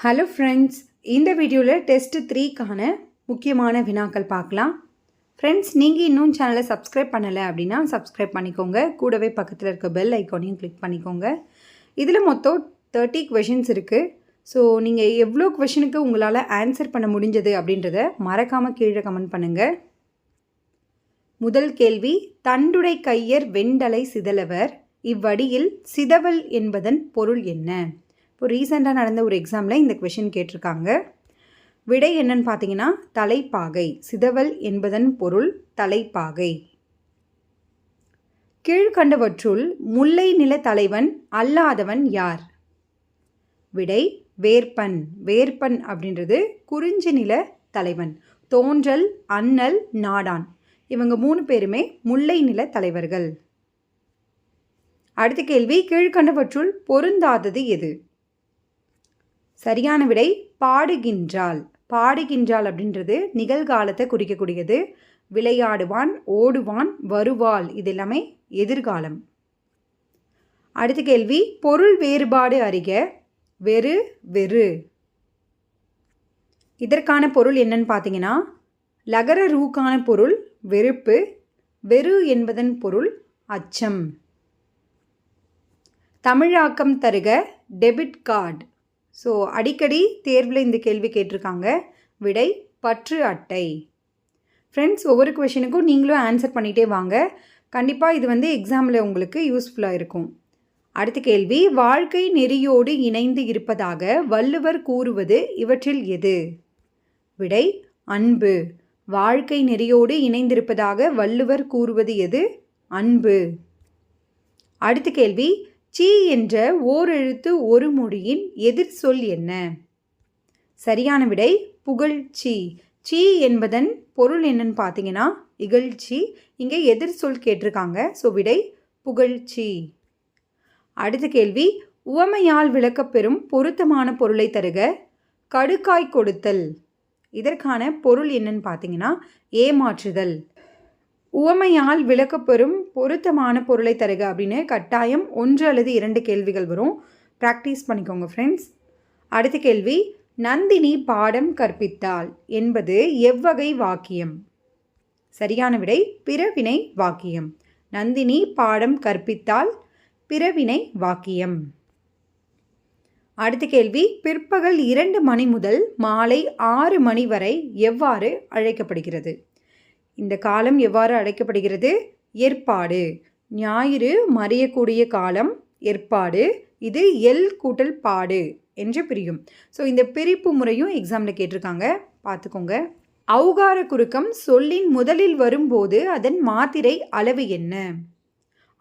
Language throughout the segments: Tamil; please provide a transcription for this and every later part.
ஹலோ ஃப்ரெண்ட்ஸ், இந்த வீடியோவில் டெஸ்ட் 3க்கான முக்கியமான வினாக்கள் பார்க்கலாம். ஃப்ரெண்ட்ஸ், நீங்கள் இன்னும் சேனலை சப்ஸ்கிரைப் பண்ணலை அப்படின்னா சப்ஸ்கிரைப் பண்ணிக்கோங்க. கூடவே பக்கத்தில் இருக்க பெல் ஐக்கானையும் கிளிக் பண்ணிக்கோங்க. இதில் மொத்தம் 30 கொஷின்ஸ் இருக்குது. ஸோ நீங்கள் எவ்வளோ கொஷினுக்கு உங்களால் ஆன்சர் பண்ண முடிஞ்சது அப்படின்றத மறக்காமல் கீழே கமெண்ட் பண்ணுங்கள். முதல் கேள்வி, தண்டுடை கையர் வெண்டலை சிதலவர், இவ்வடியில் சிதவல் என்பதன் பொருள் என்ன? இப்போ ரீசெண்டாக நடந்த ஒரு எக்ஸாமில் இந்த கொஷின் கேட்டிருக்காங்க. விடை என்னன்னு பார்த்தீங்கன்னா தலைப்பாகை. சிதவல் என்பதன் பொருள் தலைப்பாகை. கீழ்கண்டவற்றுள் முல்லை நில தலைவன் அல்லாதவன் யார்? விடை வேற்பன். வேற்பன் அப்படின்றது குறிஞ்சி நில தலைவன். தோன்றல், அண்ணல், நாடான் இவங்க 3 பேருமே முல்லை நில தலைவர்கள். அடுத்த கேள்வி, கீழ்கண்டவற்றுள் பொருந்தாதது எது? சரியான விடை பாடுகின்றாள். பாடுகின்றாள் அப்படின்றது நிகழ்காலத்தை குறிக்கக்கூடியது. விளையாடுவான், ஓடுவான், வருவாள் இது எல்லாமே எதிர்காலம். அடுத்த கேள்வி, பொருள் வேறுபாடு அறிக. வெறு, வெறு இதற்கான பொருள் என்னன்னு பார்த்தீங்கன்னா லகர ரூக்கான பொருள் வெறுப்பு. வெறு என்பதன் பொருள் அச்சம். தமிழாக்கம் தருக. Debit card. ஸோ அடிக்கடி தேர்வில் இந்த கேள்வி கேட்டிருக்காங்க. விடை பற்று அட்டை. ஃப்ரெண்ட்ஸ், ஒவ்வொரு கொஷினுக்கும் நீங்களும் ஆன்சர் பண்ணிகிட்டே வாங்க. கண்டிப்பாக இது எக்ஸாமில் உங்களுக்கு யூஸ்ஃபுல்லாக இருக்கும். அடுத்த கேள்வி, வாழ்க்கை நெறியோடு இணைந்து இருப்பதாக வள்ளுவர் கூறுவது இவற்றில் எது? விடை அன்பு. வாழ்க்கை நெறியோடு இணைந்திருப்பதாக வள்ளுவர் கூறுவது எது? அன்பு. அடுத்த கேள்வி, சி என்ற ஓரெழுத்து ஒரு மொழியின் எதிர் சொல் என்ன? சரியான விடை புகழ்ச்சி. சி என்பதன் பொருள் என்னன்னு பார்த்தீங்கன்னா இகழ்ச்சி. இங்கே எதிர் சொல் கேட்டிருக்காங்க. ஸோ விடை புகழ்ச்சி. அடுத்த கேள்வி, உவமையால் விளக்கப்பெறும் பொருத்தமான பொருளை தருக. கடுக்காய் கொடுத்தல். இதற்கான பொருள் என்னன்னு பார்த்தீங்கன்னா ஏமாற்றுதல். உவமையால் விளக்கப்பெறும் பொருத்தமான பொருளை தருக அப்படின்னு கட்டாயம் 1 அல்லது 2 கேள்விகள் வரும். ப்ராக்டிஸ் பண்ணிக்கோங்க ஃப்ரெண்ட்ஸ். அடுத்த கேள்வி, நந்தினி பாடம் கற்பித்தாள் என்பது எவ்வகை வாக்கியம்? சரியான விடை பிறவினை வாக்கியம். நந்தினி பாடம் கற்பித்தாள் பிறவினை வாக்கியம். அடுத்த கேள்வி, பிற்பகல் 2 மணி முதல் மாலை 6 மணி வரை எவ்வாறு அழைக்கப்படுகிறது? இந்த காலம் எவ்வாறு அழைக்கப்படுகிறது? ஏற்பாடு. ஞாயிறு மறையக்கூடிய காலம் ஏற்பாடு. இது எல் கூட்டல் பாடு என்று பிரியும். ஸோ இந்த பிரிப்பு முறையும் எக்ஸாமில் கேட்டிருக்காங்க, பார்த்துக்கோங்க. ஔகார குறுக்கம் சொல்லின் முதலில் வரும்போது அதன் மாத்திரை அளவு என்ன?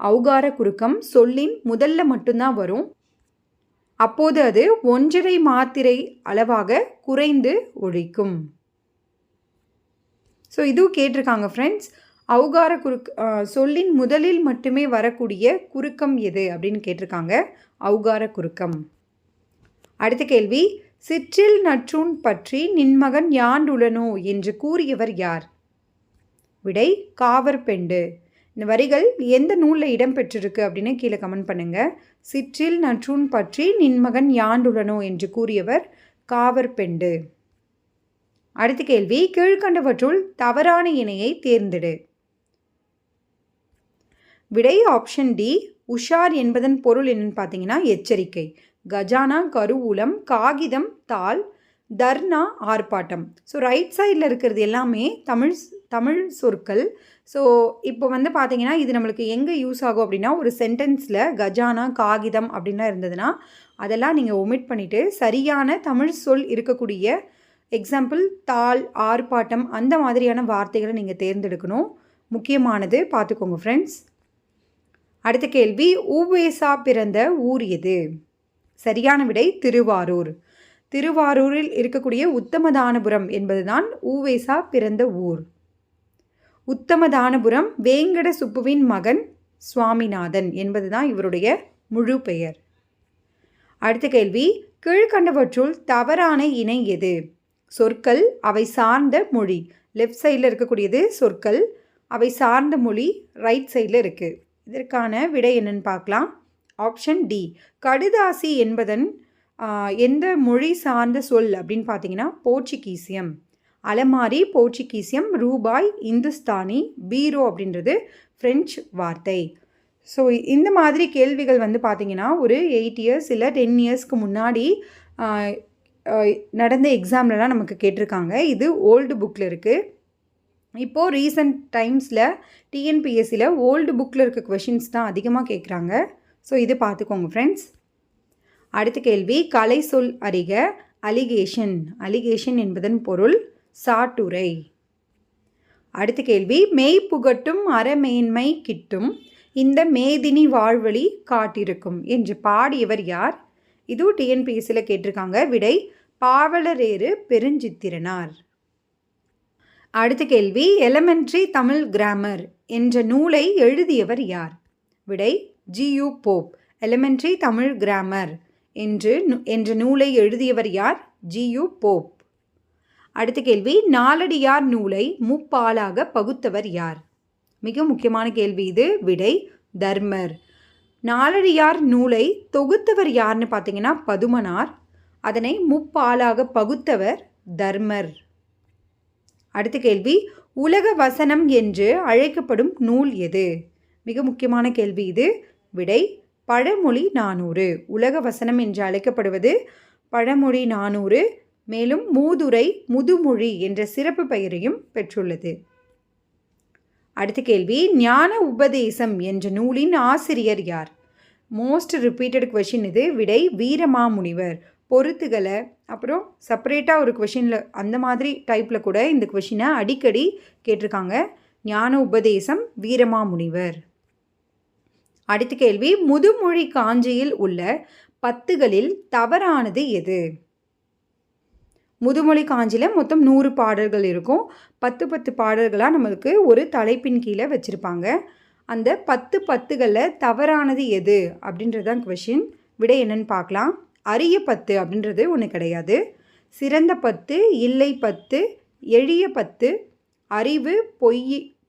ஔகார குறுக்கம் சொல்லின் முதல்ல மட்டும்தான் வரும். அப்போது அது 1.5 மாத்திரை அளவாக குறைந்து ஒழிக்கும். ஸோ இதுவும் கேட்டிருக்காங்க ஃப்ரெண்ட்ஸ். ஔகார சொல்லின் முதலில் மட்டுமே வரக்கூடிய குறுக்கம் எது அப்படின்னு கேட்டிருக்காங்க. ஔகார குறுக்கம். அடுத்த கேள்வி, சிற்றில் நற்றூன் பற்றி நின்மகன் யாண்டுளனோ என்று கூறியவர் யார்? விடை காவற்பெண்டு. இந்த வரிகள் எந்த நூலில் இடம்பெற்றிருக்கு அப்படின்னு கீழே கமெண்ட் பண்ணுங்கள். சிற்றில் நற்றூன் பற்றி நின்மகன் யாண்டுளனோ என்று கூறியவர் காவற்பெண்டு. அடுத்த கேள்வி, கீழ்கண்டவற்றுள் தவறான இணையை தேர்ந்தெடு. விடை ஆப்ஷன் டி. உஷார் என்பதன் பொருள் என்னன்னு பார்த்தீங்கன்னா எச்சரிக்கை. கஜானா கருவூலம், காகிதம் தாள், தர்ணா ஆர்ப்பாட்டம். ஸோ ரைட் சைடில் இருக்கிறது எல்லாமே தமிழ் சொற்கள். ஸோ இப்போ பார்த்தீங்கன்னா இது நம்மளுக்கு எங்கே யூஸ் ஆகும் அப்படின்னா ஒரு சென்டென்ஸில் கஜானா காகிதம் அப்படின்லாம் இருந்ததுன்னா அதெல்லாம் நீங்கள் ஒமிட் பண்ணிவிட்டு சரியான தமிழ் சொல் இருக்கக்கூடிய எக்ஸாம்பிள் தாள், ஆர்ப்பாட்டம் அந்த மாதிரியான வார்த்தைகளை நீங்கள் தேர்ந்தெடுக்கணும். முக்கியமானது, பார்த்துக்கோங்க ஃப்ரெண்ட்ஸ். அடுத்த கேள்வி, உவேசா பிறந்த ஊர் எது? சரியான விடை திருவாரூர். திருவாரூரில் இருக்கக்கூடிய உத்தமதானபுரம் என்பதுதான் உவேசா பிறந்த ஊர். உத்தமதானபுரம் வேங்கட சுப்புவின் மகன் சுவாமிநாதன் என்பதுதான் இவருடைய முழு பெயர். அடுத்த கேள்வி, கீழ்கண்டவற்றுள் தவறான இணை எது? சொற்கள், அவை சார்ந்த மொழி. லெஃப்ட் சைடில் இருக்கக்கூடியது சொற்கள், அவை சார்ந்த மொழி ரைட் சைடில் இருக்குது. இதற்கான விடை என்னன்னு பார்க்கலாம். Option D. கடுதாசி என்பதன் எந்த மொழி சார்ந்த சொல் அப்படின்னு பார்த்தீங்கன்னா போர்ச்சுகீசியம். அலமாரி போர்ச்சுகீசியம், ரூபாய் இந்துஸ்தானி, பீரோ அப்படின்றது ஃப்ரெஞ்சு வார்த்தை. ஸோ இந்த மாதிரி கேள்விகள் வந்து பார்த்திங்கன்னா ஒரு 8 இயர்ஸ் இல்லை 10 இயர்ஸ்க்கு முன்னாடி நடந்த எக்ஸாம்லலாம் நமக்கு கேட்டிருக்காங்க. இது ஓல்டு புக்கில் இருக்குது. இப்போது ரீசன்ட் டைம்ஸில் டிஎன்பிஎஸ்சியில் ஓல்டு புக்கில் இருக்க கொஷின்ஸ் தான் அதிகமாக கேட்குறாங்க. ஸோ இது பார்த்துக்கோங்க ஃப்ரெண்ட்ஸ். அடுத்த கேள்வி, கலை சொல் அறிக. அலிகேஷன். அலிகேஷன் என்பதன் பொருள் சாட்டுரை. அடுத்த கேள்வி, மெய் புகட்டும் அறமேன்மை கிட்டும் இந்த மேதினி வாழ்வழி காட்டிருக்கும் என்று பாடியவர் யார்? இதுவும் டிஎன்பிஎஸ்சியில் கேட்டிருக்காங்க. விடை பாவலரேறு பெருஞ்சித்திரனார். அடுத்த கேள்வி, எலமெண்ட்ரி தமிழ் கிராமர் என்ற நூலை எழுதியவர் யார்? விடை G U Pope. Elementary Tamil grammar என்ற நூலை எழுதியவர் யார்? G U Pope. அடுத்த கேள்வி, நாலடியார் நூலை முப்பாலாக பகுத்தவர் யார்? மிக முக்கியமான கேள்வி இது. விடை தர்மர். நாலடியார் நூலை தொகுத்தவர் யார்னு பார்த்தீங்கன்னா பதுமனார். அதனை முப்பாலாக பகுத்தவர் தர்மர். அடுத்த கேள்வி, உலக வசனம் என்று அழைக்கப்படும் நூல் எது? மிக முக்கியமான கேள்வி இது. விடை பழமொழி 400. உலக வசனம் என்று அழைக்கப்படுவது பழமொழி 400. மேலும் மூதுரை, முதுமொழி என்ற சிறப்பு பெயரையும் பெற்றுள்ளது. அடுத்த கேள்வி, ஞான உபதேசம் என்ற நூலின் ஆசிரியர் யார்? மோஸ்ட் ரிப்பீட்டட் கொஷின் இது. விடை வீரமாமுனிவர். பொறுத்துகளை அப்புறம் செப்பரேட்டாக ஒரு கொஷினில் அந்த மாதிரி டைப்பில் கூட இந்த கொஷினை அடிக்கடி கேட்டிருக்காங்க. ஞான உபதேசம் வீரமாமுனிவர். அடுத்த கேள்வி, முதுமொழி காஞ்சியில் உள்ள 10களில் தவறானது எது? முதுமொழி காஞ்சியில் மொத்தம் 100 பாடல்கள் இருக்கும். 10 பாடல்களாக நம்மளுக்கு ஒரு தலைப்பின் கீழே வச்சுருப்பாங்க. அந்த 10களில் தவறானது எது அப்படின்றதான் கொஷின். விடை என்னன்னு பார்க்கலாம். அரிய 10 அப்படின்றது ஒன்று கிடையாது. சிறந்த 10, இல்லை 10, எளிய 10, அறிவு,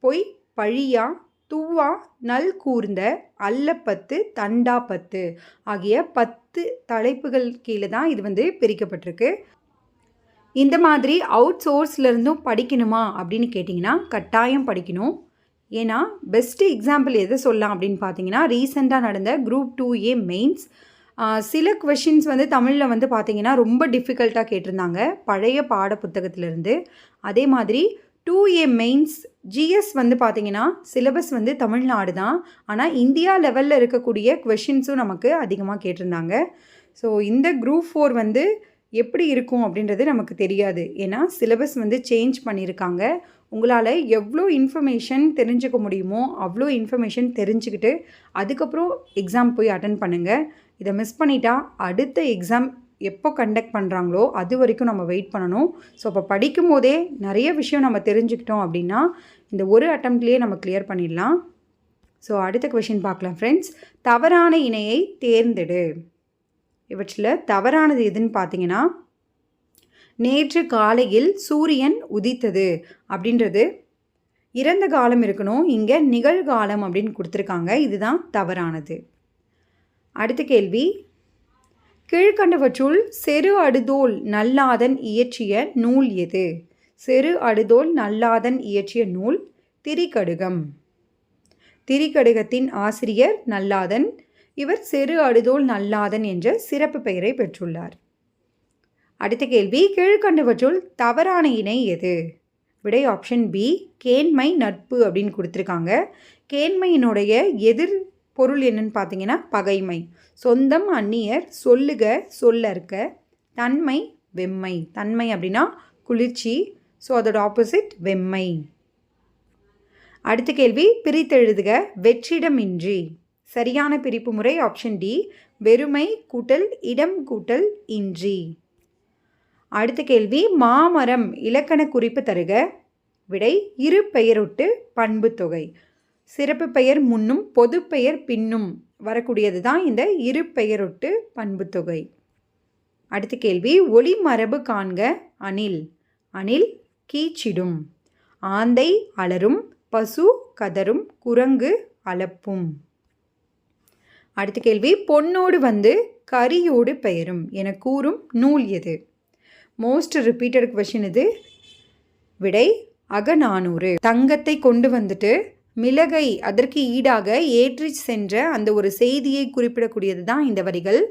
பொய், பழியா, தூவா, நல் கூர்ந்த, அல்ல 10, தண்டா 10 ஆகிய 10 தலைப்புகள் கீழே தான் இது பிரிக்கப்பட்டிருக்கு. இந்த மாதிரி அவுட் சோர்ஸ்லேருந்தும் படிக்கணுமா அப்படின்னு கேட்டிங்கன்னா கட்டாயம் படிக்கணும். ஏன்னா பெஸ்ட்டு எக்ஸாம்பிள் எதை சொல்லலாம் அப்படின்னு பார்த்தீங்கன்னா ரீசெண்டாக நடந்த குரூப் 2A மெயின்ஸ். சில கொஷின்ஸ் தமிழில் பார்த்தீங்கன்னா ரொம்ப டிஃபிகல்ட்டாக கேட்டிருந்தாங்க பழைய பாட புத்தகத்திலேருந்து. அதே மாதிரி 2A மெயின்ஸ் ஜிஎஸ் பார்த்தீங்கன்னா சிலபஸ் தமிழ்நாடு தான். ஆனால் இந்தியா லெவலில் இருக்கக்கூடிய கொஷின்ஸும் நமக்கு அதிகமாக கேட்டிருந்தாங்க. ஸோ இந்த குரூப் 4 எப்படி இருக்கும் அப்படின்றது நமக்கு தெரியாது. ஏன்னா சிலபஸ் சேஞ்ச் பண்ணியிருக்காங்க. உங்களால் எவ்வளோ இன்ஃபர்மேஷன் தெரிஞ்சுக்க முடியுமோ அவ்வளோ இன்ஃபர்மேஷன் தெரிஞ்சுக்கிட்டு அதுக்கப்புறம் எக்ஸாம் போய் அட்டன் பண்ணுங்கள். இதை மிஸ் பண்ணிட்டா அடுத்த எக்ஸாம் எப்போ கண்டக்ட் பண்ணுறாங்களோ அது வரைக்கும் நம்ம வெயிட் பண்ணணும். ஸோ அப்போ படிக்கும் போதே நிறைய விஷயம் நம்ம தெரிஞ்சுக்கிட்டோம் அப்படின்னா இந்த ஒரு அட்டம்ப்ட்லேயே நம்ம கிளியர் பண்ணிடலாம். ஸோ அடுத்த கொஷின் பார்க்கலாம் ஃப்ரெண்ட்ஸ். தவறான இணையை தேர்ந்தெடு. இவற்றில் தவறானது எதுன்னு பார்த்தீங்கன்னா நேற்று காலையில் சூரியன் உதித்தது அப்படின்றது இறந்த காலம் இருக்கணும். இங்கே நிகழ்காலம் அப்படின்னு கொடுத்துருக்காங்க. இதுதான் தவறானது. அடுத்த கேள்வி, கீழ்கண்டவற்றுள் செரு அடுதோல் நல்லாதன் இயற்றிய நூல் எது? செரு அடுதோல் நல்லாதன் இயற்றிய நூல் திரிகடுகம். திரிகடுகத்தின் ஆசிரியர் நல்லாதன். இவர் செரு அடுதோல் நல்லாதன் என்ற சிறப்பு பெயரை பெற்றுள்ளார். அடுத்த கேள்வி, கீழ்கண்டவற்றுள் தவறான இணை எது? விடை ஆப்ஷன் பி கேண்மை நட்பு அப்படின்னு கொடுத்துருக்காங்க. கேண்மையினுடைய எதிர் பொருள் என்னன்னு பார்த்தீங்கன்னா பகைமை. சொந்தம் அந்நியர், சொல்லுக சொல்லற்க, தன்மை வெம்மை. தன்மை அப்படின்னா குளிர்ச்சி. ஸோ அதோட ஆப்போசிட் வெம்மை. அடுத்த கேள்வி, பிரித்தெழுதுக. வெற்றிடமின்றி. சரியான பிரிப்பு முறை ஆப்ஷன் டி வெறுமை கூட்டல் இடம் கூட்டல் இன்றி. அடுத்த கேள்வி, மாமரம் இலக்கண குறிப்பு தருக. விடை இரு பெயரொட்டு பண்பு தொகை. சிறப்பு பெயர் முன்னும் பொது பெயர் பின்னும் வரக்கூடியது தான் இந்த இரு பெயரொட்டு பண்பு தொகை. அடுத்த கேள்வி, ஒளி மரபு காண்க. அணில். அணில் கீச்சிடும். ஆந்தை அலரும். பசு கதரும். குரங்கு அலப்பும். அடுத்த கேள்வி, பொன்னோடு கரியோடு பெயரும் என கூறும் நூல் எது? மோஸ்ட் ரிப்பீட்டட் கொஷின் இது. விடை அகநானூறு. தங்கத்தை கொண்டு வந்துட்டு மிளகை அதற்கு ஈடாக ஏற்றி சென்ற அந்த ஒரு செய்தியை குறிப்பிடக்கூடியது தான் இந்த வரிகள்.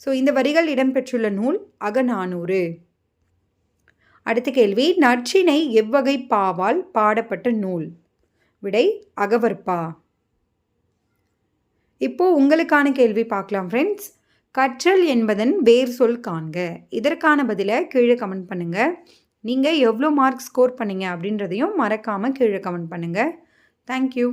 ஸோ இந்த வரிகள் இடம்பெற்றுள்ள நூல் அகநானூறு. அடுத்த கேள்வி, நற்றிணை எவ்வகை பாவால் பாடப்பட்ட நூல்? விடை அகவற்பா. இப்போ உங்களுக்கான கேள்வி பார்க்கலாம் ஃப்ரெண்ட்ஸ். கற்றல் என்பதன் வேர் சொல் காண்க. இதற்கான பதிலை கீழே கமெண்ட் பண்ணுங்கள். நீங்கள் எவ்வளோ மார்க் ஸ்கோர் பண்ணீங்க அப்படின்றதையும் மறக்காமல் கீழே கமெண்ட் பண்ணுங்கள். தேங்க்யூ.